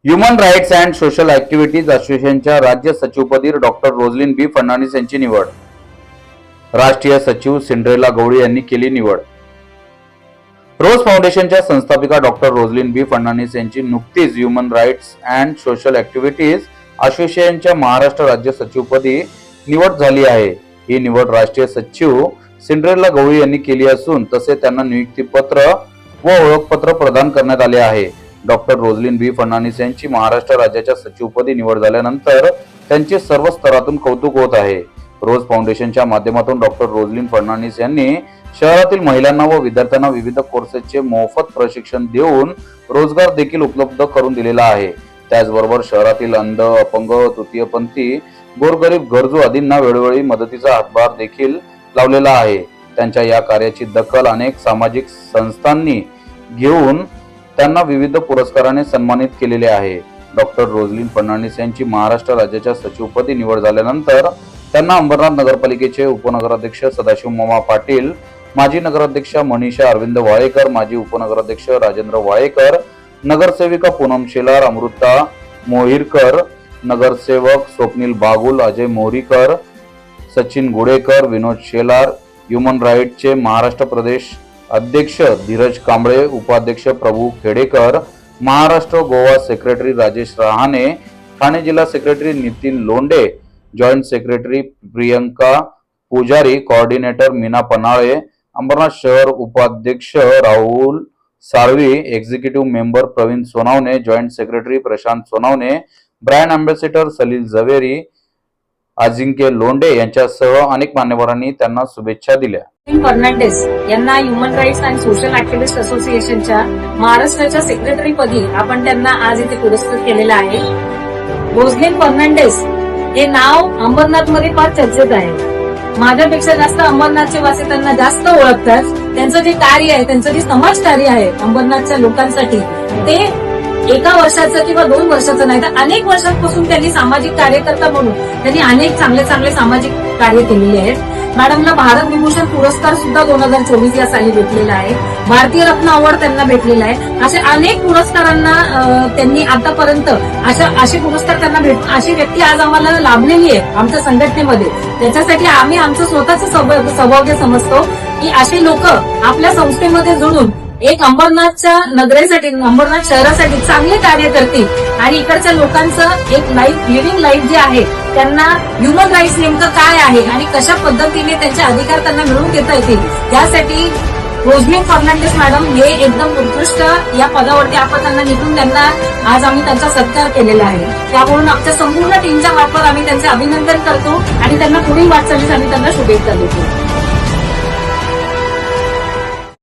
Human rights and social activities असोसिएशनच्या राज्य सचिवपदी डॉक्टर रोझलिन बी फर्नांडिस यांची निवड. राष्ट्रीय सचिव सिंड्रेला गवळी यांनी केली निवड. रोज फाउंडेशनच्या संस्थापिका डॉक्टर रोझलिन बी फर्नांडिस यांची नुकतीच human rights and social activities असोसिएशनच्या महाराष्ट्र राज्य सचिवपदी निवड झाली आहे. ही निवड राष्ट्रीय सचिव सिंड्रेला गवळी यांनी केली असून तसे त्यांना नियुक्तीपत्र व ओळखपत्र प्रदान करण्यात आले आहे. डॉक्टर रोझलिन बी फर्नांडिस यांची महाराष्ट्र राज्याच्या सचिवपदी निवड झाल्यानंतर त्यांचे सर्व स्तरातून कौतुक होत आहे. रोज फाउंडेशनच्या माध्यमातून डॉक्टर रोझलिन फर्नांडिस यांनी शहरातील महिलांना व विद्यार्थ्यांना विविध कोर्सेसचे मोफत प्रशिक्षण देऊन रोजगार देखील उपलब्ध करून दिलेला आहे. त्याचबरोबर शहरातील अंध, अपंग, तृतीयपंथी, गोरगरीब, गरजू आदींना वेळोवेळी मदतीचा हातभार देखील लावलेला आहे. त्यांच्या या कार्याची दखल अनेक सामाजिक संस्थांनी घेऊन त्यांना विविध पुरस्काराने सन्मानित केलेले आहे. डॉक्टर रोझलिन फर्नांडिस यांची महाराष्ट्र राज्याच्या सचिवपदी निवड झाल्यानंतर त्यांना अंबरनाथ नगरपालिकेचे उपनगराध्यक्ष सदाशिव मामा पाटील, माजी नगराध्यक्षा मनीषा अरविंद वाळेकर, माजी उपनगराध्यक्ष राजेंद्र वाळेकर, नगरसेविका पूनम शेलार, अमृता मोहिरकर, नगरसेवक स्वप्नील बागुल, अजय मोहरीकर, सचिन गुडेकर, विनोद शेलार, ह्युमन राईटचे महाराष्ट्र प्रदेश अध्यक्ष धीरज कांबळे, उपाध्यक्ष प्रभू खेडेकर, महाराष्ट्र गोवा सेक्रेटरी राजेश रहाणे, ठाणे जिल्हा secretary Nitin Londhe, joint secretary Priyanka Pujari, coordinator Meena Panale, Ambarnath शहर उपाध्यक्ष Rahul Salvi, executive member Pravin Sonawane, joint secretary Prashant Sonawane, brand ambassador Salil Zaveri, Ajinkya Londhe यांच्यासह अनेक मान्यवरांनी त्यांना शुभेच्छा दिल्या. फर्नांडिस यांना human rights and social activist असोसिएशनच्या महाराष्ट्राच्या सेक्रेटरी पदी आपण त्यांना आज इथे पुरस्कृत केलेला आहे. रोझलिन फर्नांडिस हे नाव अंबरनाथ मध्ये फार चर्चेत आहे. माझ्यापेक्षा जास्त अंबरनाथचे वासी त्यांना जास्त ओळखतात. त्यांचं जे कार्य आहे, त्यांचं जे समाज कार्य आहे अंबरनाथच्या लोकांसाठी, ते एका वर्षाचं किंवा 2 वर्षाचं नाही तर अनेक वर्षांपासून त्यांनी सामाजिक कार्यकर्ता म्हणून त्यांनी अनेक चांगले चांगले सामाजिक कार्य केलेले आहेत. मॅडमला भारत विभूषण पुरस्कार सुद्धा 2024 या साली भेटलेला आहे. भारतीय रत्न अवॉर्ड त्यांना भेटलेला आहे. असे अनेक पुरस्कारांना त्यांनी आतापर्यंत असे पुरस्कार त्यांना अशी व्यक्ती आज आम्हाला लाभलेली आहे आमच्या संघटनेमध्ये. त्याच्यासाठी आम्ही आमचं स्वतःचं सौभाग्य समजतो की असे लोक आपल्या संस्थेमध्ये जोडून एक अंबरनाथच्या नगरीसाठी, अंबरनाथ शहरासाठी चांगले कार्य करतील आणि इकडच्या लोकांचं एक लिव्हिंग लाईफ जे आहे त्यांना ह्युमन राईट्स नेमकं काय आहे आणि कशा पद्धतीने त्यांचे अधिकार त्यांना मिळवून देता येतील यासाठी रोझलिन फर्नांडिस मॅडम हे एकदम उत्कृष्ट या पदावरती आपण त्यांना निघून त्यांना आज आम्ही त्यांचा सत्कार केलेला आहे. त्यामुळे आमच्या संपूर्ण टीमच्या मार्फत आम्ही त्यांचे अभिनंदन करतो आणि त्यांना पुढील वाटचालीस आम्ही त्यांना शुभेच्छा देतो.